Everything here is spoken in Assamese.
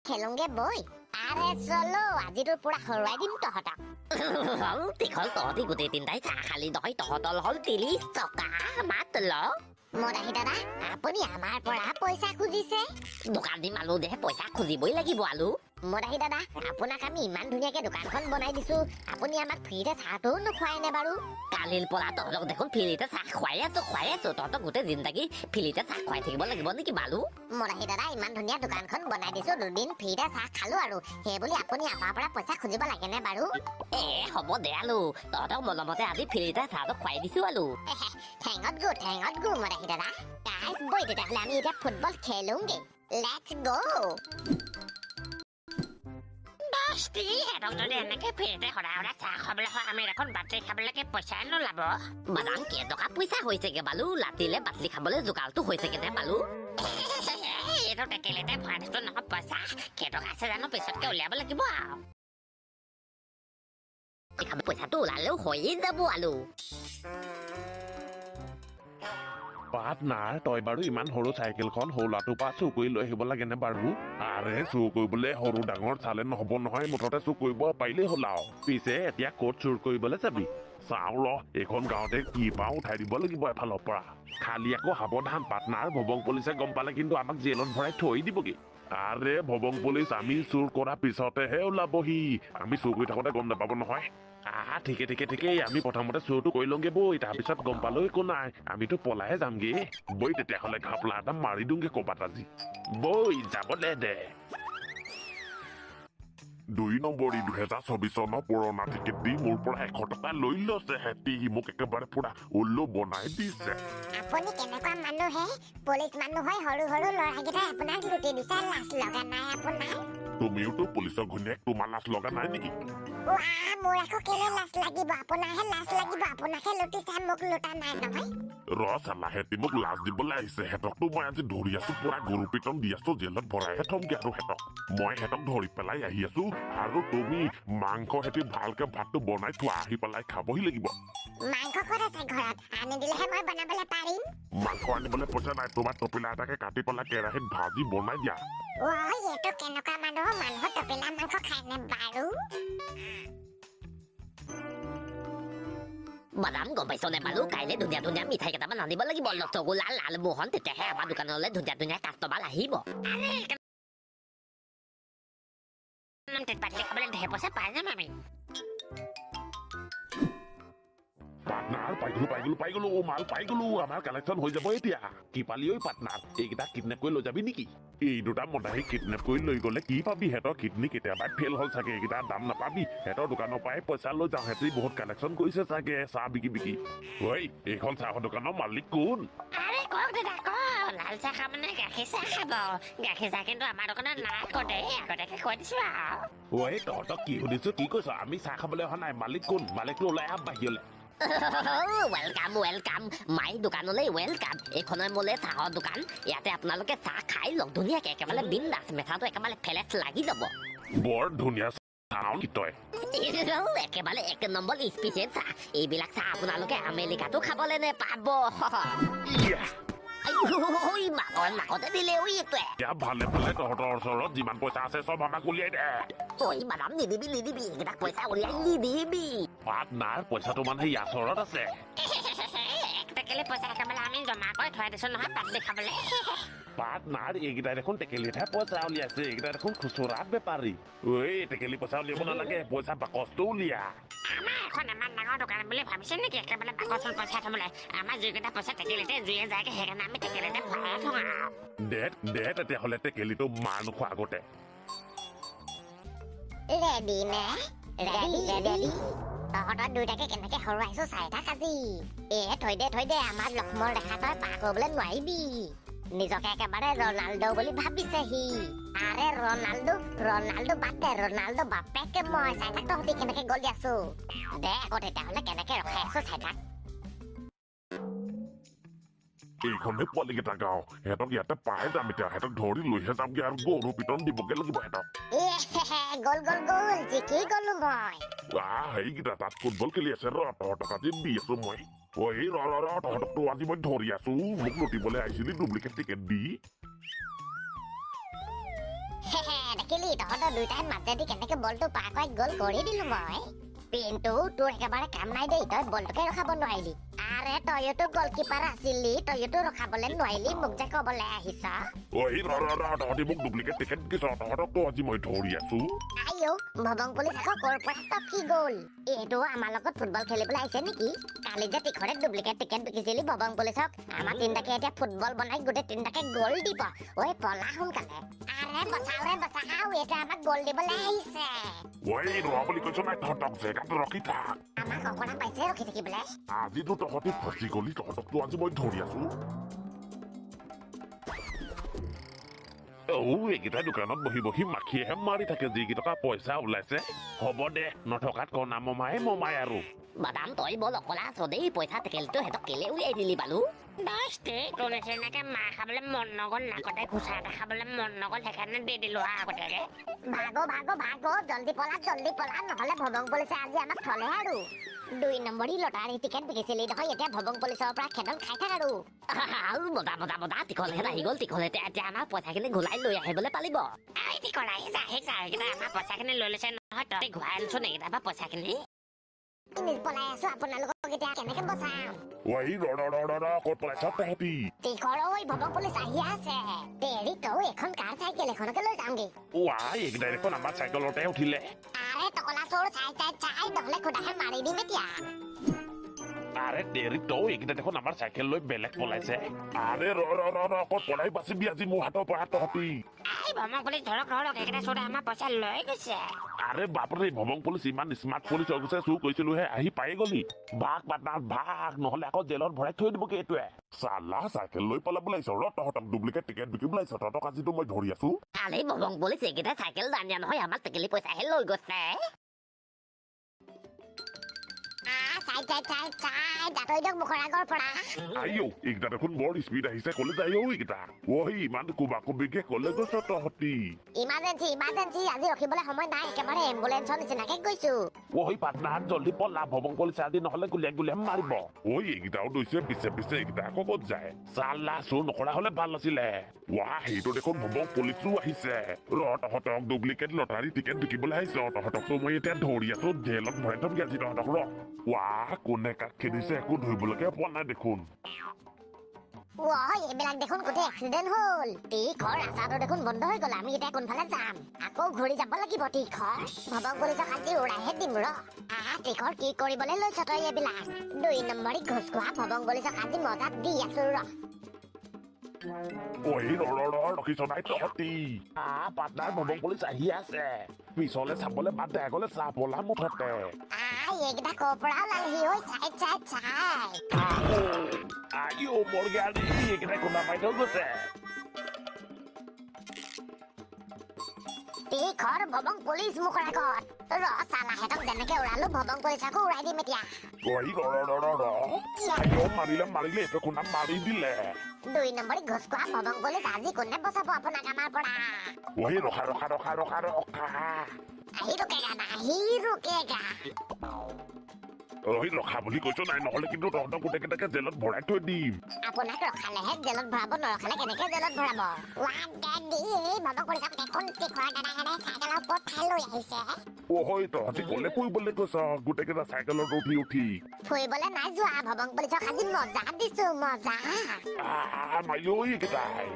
খেলোগে বই আৰে চলো আজি তোৰ পুৰা হৰুৱাই দিম তহঁতক হল তিখল তহঁতি গোটেই তিনিটাই চাহ খালি নহয় তহঁতৰ হল 30 টকা মাত্ৰ মৰাহি দাদা আপুনি আমাৰ পৰা পইচা খুজিছে দোকান দিম আলু দে পইচা খুজিবই লাগিব আলু মৰাহি দাদা আপোনাক আমি ইমান ধুনীয়াকে দোকানখন বনাই দিছো আপুনি আমাক ফ্ৰীতে চাহটো নোখোৱাই নে বাৰু কালিৰ পৰা তহঁতক দেখোন ফ্ৰীতে চাহ খুৱাই আছো তহঁতক গোটেই জিন্দগী ফ্ৰীতে চাহ খুৱাই থাকিব লাগিব নেকি বালু মৰাহি দাদা ইমান ধুনীয়া দোকানখন বনাই দিছো দুদিন ফ্ৰীতে চাহ খালো আৰু সেই বুলি আপুনি আমাৰ পৰা পইচা খুজিব লাগে নে বাৰু হ'ব দে আলু তহঁতক মনমতে আজি ফ্ৰীতে চাহটো খুৱাই দিছো আলু ঠেঙত গো মৰাহি দাদা গাইজ বই তেতিয়াহ'লে আমি এতিয়া ফুটবল খেলোগে লেটছ গো দস্তি হেতক যদি এনেকে ফ্ৰীতে সদায় চাহ খাবলৈ হয় আমি এখন বাটলি খাবলৈকে পইচাই নোলাব বাদাম কেইটকা পইচা হৈছেগে বালু লাতিলে বাটলি খাবলৈ যোগাৰটো হৈছেগে নে বালু এইটো টেকেলিতে ভৰাই দিছো নহয় পইচা কেইটকা আছে জানো পিছতকে উলিয়াব লাগিব আৰু পইচাটো ওলালেও হৈয়ে যাব আলু পাৰ্টনাৰ তই বাৰু ইমান সৰু চাইকেলখন সৰু ল'ৰাটোৰ পৰা চুৰ কৰি লৈ আহিব লাগে নে বাৰু আৰে চুৰ কৰিবলৈ সৰু ডাঙৰ চালে নহ'ব নহয় মুঠতে চুৰ কৰিব পাৰিলেই হ'ল আৰু পিছে এতিয়া ক'ত চুৰ কৰিবলৈ যাবি চাওঁ ৰ এইখন গাঁৱতে কি পাওঁ উঠাই দিব লাগিব এফালৰ পৰা খালি আকৌ সাৱধান পাৰ্টনাৰ ভবং পুলিচে গম পালে কিন্তু আমাক জেলত ভৰাই থৈ দিবগে আৰে ভবং পুলিচ আমি চুৰ কৰাৰ পিছতেহে ওলাবহি আমি চুৰ কৰি থাকোঁতে গম নাপাব নহয় ঠিকে আমি প্ৰথমতে চুৰটো কৰি লওঁগে বৈ তাৰপিছত গম পালেও একো নাই আমিতো পলাইহে যামগে বৈ তেতিয়াহ'লে ঘাপলা এটা মাৰি দিওঁগে ক'ৰবাত আজি বৈ যাবলৈ দে 2 নম্বৰী 2024 চনৰ পুৰণা টিকেট দি মোৰ পৰা 100 টকা লৈ লৈছে হেতি মোক একেবাৰে পুৰা উল্লু বনাই দিছে আপুনি কেনেকুৱা মানুহ হে পুলিচ মানুহ হয় সৰু ল'ৰাকেইটাই আপোনাক লুটি দিছে লাজ লগা নাই আপোনাৰ তুমিওতো পুলিচৰ ঘৈণীয়েক তোমাৰ লাজ লগা নাই নেকি মোৰ আকৌ কেলে লাজ লাগিব আপোনাৰহে লাজ লাগিব আপোনাকহে লুটিছে মোক লুটা নাই নহয় ৰ চালা হেতি মোক লাজ দিবলৈ আহিছে হেতকতো মই আজি ধৰি আছো পুৰা গৰু পিটন দি আছো জেলত ভৰাইহে থমগে আৰু হেতক মই হেতক ধৰি পেলাই আহি আছো আৰু তুমি মাংস হেতি ভালকে ভাতটো বনাই থোৱা আহি পেলাই খাবহি লাগিব মাংস ক'ত আছে ঘৰত আনি দিলেহে মই বনাবলৈ পাৰিম মাংস আনিবলৈ পইচা নাই তোমাৰ টপিলা এটাকে কাটি পেলাই কেৰাহীত ভাজি বনাই দিয়া এইটো কেনেকুৱা মানুহ টপিলা মাংস খাই নে বাৰু বাদাম গম পাইছ নে বালু কাইলৈ ধুনীয়া মিঠাই কেইটামান আনিব লাগিব ৰসগোল্লা লালমোহন তেতিয়াহে আমাৰ দোকানলৈ ধুনীয়া কাষ্টমাৰ আহিব খাবলৈ ঢেৰ পইচা পাই যাম আমি পাৰ্টনাৰ পাই গলো মাল পাই গলো আমাৰ কালেকশ্যন হৈ যাব এতিয়া কি পালি ঐ পাৰ্টনাৰ এইকেইটা কিডনেপ কৰি লৈ যাবি নেকি এই দুটা মদাহী কিডনেপ কৰি লৈ গ'লে কি পাবি সিহঁতৰ কিডনী কেতিয়াবাই ফেইল হ'ল চাগে এইকেইটা দাম নাপাবি সিহঁতৰ দোকানৰ পৰাই পইচা লৈ যাওঁ সিহঁতি বহুত কালেকশ্যন কৰিছে চাগে চাহ বিকি ঐ এইখন চাহৰ দোকানৰ মালিক কোন লাল চাহ খাব মানে গাখীৰ চাহ খাব গাখীৰ চাহ কিন্তু আমাৰ দোকানত নাই আগতে কৈ দিছো ঐ তহঁতক কি সুধিছো কি কৈছ আমি চাহ খাবলৈ অহা নাই মালিক কোন মালিকটো ওলাই আহ বাহিৰলৈ ৱেলকাম মাই দোকানলৈ ৱেলকাম এইখনৰ মোলে চাহৰ দোকান ইয়াতে আপোনালোকে চাহ খাই লওক ধুনীয়াকে একেবাৰে বিন্দাছ মেথাটো একেবাৰে ফেলেচ লাগি যাব বৰ ধুনীয়া চাহ কি তই একেবাৰে 1 নম্বৰ স্পেচিয়েল চাহ এইবিলাক চাহ আপোনালোকে আমেৰিকাতো খাবলৈ নেপাব মাকতে দিলে ভালে তহঁতৰ ওচৰত যিমান পইচা আছে চব আমাক উলিয়াই দে বাদাম নিদিবি এইকেইটা পইচা উলিয়াই নিদিবি পাৰ্টনাৰ পইচাটো মানে ইয়াৰ ওচৰত আছে পইচা একেবাৰে আমি জমা কৰি থৈ দিছো নহয় পাতলি খাবলৈ পাৰ্টনাৰ এইকেইটা দেখোন টেকেলিতহে পইচা উলিয়াইছে এইকেইটা দেখোন খুচুৰা বেপাৰী ঐ টেকেলি পইচা উলিয়াব নালাগে পইচা বাকচটো উলিয়া আমাৰ এখন ইমান ডাঙৰ দোকান বুলি ভাবিছে নেকি একেবাৰে বাকচত পইচা থবলৈ আমাৰ যিকেইটা পইচা টেকেলিতে জুয়ে যায়গে সেইকাৰণে আমি টেকেলিতে ভৰাই থওঁ দে তেতিয়াহ'লে টেকেলিটো মাৰ নোখোৱা আগতে ৰেডি নে ৰেডি তহঁতৰ দুইটাকে কেনেকে হৰুৱাইছো চাই থাক আজি থৈ দে আমাৰ লক্ষ্মৰ ৰেখা তই পাৰ কৰিবলৈ নোৱাৰিবি নিজকে একেবাৰে ৰনাল্ডো বুলি ভাবিছে সি আৰে ৰনাল্ডো বাদ দে ৰনাল্ডো বাপেকে মই চাই থাক তহঁতি কেনেকে গলি আছো দে আকৌ তেতিয়াহ'লে কেনেকে ৰখাই আছো চাই থাক এইখনে পোৱালিকেইটা গাঁও সিহঁতক ইয়াতে পাই যাম এতিয়া সিহঁতক ধৰি লৈহে যামগে আৰু গৰু পিটন দিবগে লাগিব সিহঁতক গ'ল জিকি গলো মই সেইকেইটা তাত ফুটবল খেলি আছে ৰ তহঁতক আজি দি আছো মই তহঁতকতো আজি মই ধৰি আছো মোক লুটিবলৈ আহিছিলি ডুপ্লিকেট টিকেট দি দেখিলি তহঁতৰ দুইটাই মাজেদি কেনেকে বলটো পাৰ কৰাই গ'ল কৰি দিলো মই কিন্তু তোৰ একেবাৰে কাম নাই দেই তই বলটোকে ৰখাব নোৱাৰিলি আৰে তইতো গলকিপাৰ আছিলি তইতো ৰখাবলে নোৱাৰিলি মোক যে ক'বলে আহিছ ওই তহঁতি মোক ডুপ্লিকেট টিকেট দিছ তহঁতকতো আজি মই ধৰি আছো আইও ভবং পুলিচ আকৌ ক'ৰ পৰা টপকি গ'ল এইটো আমাৰ লগত ফুটবল খেলিবলৈ আহিছে নেকি কালি যে টিখৰে ডুপ্লিকেট টিকেট বিকিছিলি ভবং পুলিচক আমাৰ তিনিটাকে এতিয়া ফুটবল বনাই গোটেই তিনিটাকে গ'ল দিব ঐ পলা সোনকালে আৰে বচাও এইটো আমাক গ'ল দিবলৈ আহিছে ওই ৰ বুলি কৈছ নাই তহঁতক জেগাত ৰখি থাক আমাক অকণমান পাইছে ৰখি থাকিবলৈ আজিতো তহঁতি ফচি গলি তহঁতকতো আজি মই ধৰি আছো এইকেইটা দোকানত বহি বহি মাখিয়েহে মাৰি থাকে যিকেইটকা পইচা ওলাইছে হ'ব দে নথকাত কনা মমাই আৰু বাদাম তই বল অকলে আছ দেই পইচা টেকেলটো সিহঁতক কেলে উলিয়াই দিলি বালু দে তোৰ নিচিনাকে মাৰ খাবলৈ মন নগ'ল নাকতে ঘোচা এটা খাবলৈ মন নগ'ল সেইকাৰণে দি দিলো আগতীয়াকে ভাগো জল্দি পলা নহ'লে ভবং পুলিচে আজি আমাক থলে আৰু 2 নম্বৰী লটাৰী টিকেট বিকিছিলি নহয় এতিয়া ভবং পুলিচৰ পৰা খেদন খাই থাক আৰু মতা টিকলহেঁত আহি গ'ল টিকলহেঁতে এতিয়া আমাৰ পইচাখিনি ঘূৰাই লৈ আহিবলৈ পাৰিব এই টিকলাই এইকেইটা আমাৰ পইচাখিনি লৈ লৈছে নহয় তই ঘূৰাই আনিছো নেকি তাৰপৰা পইচাখিনি পলাই আছো আপোনালোকক এতিয়া কেনেকে বচাম ওই ৰ ক'ত পলাইছ তহঁতি টিকৰ ঐ ভবং পুলিচ আহি আছে দেৰি তই এখন কাৰ চাইকেল এখনকে লৈ যামগে এইকেইটাই দেখোন আমাৰ চাইকেলতে উঠিলে আৰে টকলা চোৰ চাই নহ'লে খুদাহে মাৰি দিম এতিয়া আৰে দেৰি তই এইকেইটা দেখোন আমাৰ চাইকেল লৈ বেলেগ পলাইছে আৰে ৰ ক'ত পলাই বাচিবি আজি মোৰ হাতৰ পৰা তহঁতি এই ভমক পুলিচ ধৰক এইকেইটা চোৰে আমাৰ পইচা লৈ গৈছে আৰে বাপৰে ভবং পুলিচ ইমান স্মাৰ্ট পুলিচ হৈ গৈছে চুৰ কৰিছিলোহে আহি পাই গলি ভাগ পাটনাৰ ভাগ নহ'লে আকৌ জেলত ভৰাই থৈ দিবগে এইটোৱে চালা চাইকেল লৈ পলাবলৈ আহিছ তহঁতক ডুপ্লিকেট টিকেট বিকিবলৈ আহিছ তহঁতক আজিতো মই ধৰি আছো আৰে ভমক পুলিচ এইকেইটা চাইকেল দানিয়া নহয় আমাৰ টেকেলি পইচাহে লৈ গৈছে দাঁতৰি দিয়ক মুখৰ আগৰ পৰা আইও এইকেইটা দেখোন বৰ স্পীড আহিছে কলে যায় এইকেইটা ইমান কোবাকুবিকে কলে গৈছ তহঁতি ইমাৰ্জেঞ্চি আজি ৰখিবলৈ সময় নাই একেবাৰে এম্বুলেন্সৰ নিচিনাকে গৈছো পাটনাৰ জল্দি পলা ভবং পুলিচে আজি নহ'লে গুলিয়াই মাৰিব এইকেইটাও দৈছে পিছে এইকেইটা আকৌ ক'ত যায় চালা চোৰ নকৰা হ'লে ভাল আছিলে সেইটো দেখোন ভবং পুলিচো আহিছে তহঁতক ডুপ্লিকেট লটাৰী টিকেট বিকিবলৈ আহিছ তহঁতকতো মই এতিয়া ধৰি আছো জেলত ভৰাই থমগে আজি তহঁতক কোনে কাক খেদিছে একো ধৰিবলৈকে পোৱা নাই দেখোন এইবিলাক দেখোন গোটেই এক্সিডেণ্ট হ'ল টিখৰ ৰাস্তাটো দেখোন বন্ধ হৈ গ'ল আমি এতিয়া কোনফালে যাম আকৌ ঘূৰি যাব লাগিব টিখৰ ভবং পুলিচক আজি উৰাইহে দিম টিখৰ কি কৰিবলৈ লৈছ তই এইবিলাক 2 নম্বৰী ঘোচ খোৱা ভবং পুলিচক আজি মজাত দি আছো ৰখিছ নাই তহঁতি পাটনাৰ ভবং পুলিচ আহি আছে পিছলে চাবলৈ বাদ দে আগলে চা পলা মুঠতে এইকেইটা ক'ৰ পৰা ওলালহি চাই মোৰ গাড়ী এইকেইটাই কোনা পাই থৈ গৈছে টিখৰ ভবং পুলিচ মুখৰ আগত চালাহেঁতক যেনেকে উৰালো ভবং পুলিচকো উৰাই দিম এতিয়া মাৰিলে এইটো কোনা মাৰি দিলে 2 নম্বৰী ঘোচ খোৱা ভবং পুলিচ আজি কোনে বচাব আপোনাক আমাৰ পৰা ৰখা আহি ৰোকেগা ৰখা বুলি কৈছো নাই নহ'লে কিন্তু তহঁতক গোটেইকেইটাকে জেলত ভৰাই থৈ দিম আপোনাক ৰখালেহে জেলত ভৰাব নৰখালে কেনেকে জেলত ভৰাব ভবং পুলিচক দেখোন টিখৰ দাদাহেঁতে চাইকেলৰ ওপৰত ঠাই লৈ আহিছে তহঁতি ক'লে ফুৰিবলৈ কৈছ গোটেইকেইটা চাইকেলত উঠি ফুৰিবলৈ নাই যোৱা ভবং পুলিচক আজি মজা দিছো মজা মাৰিও এইকেইটাই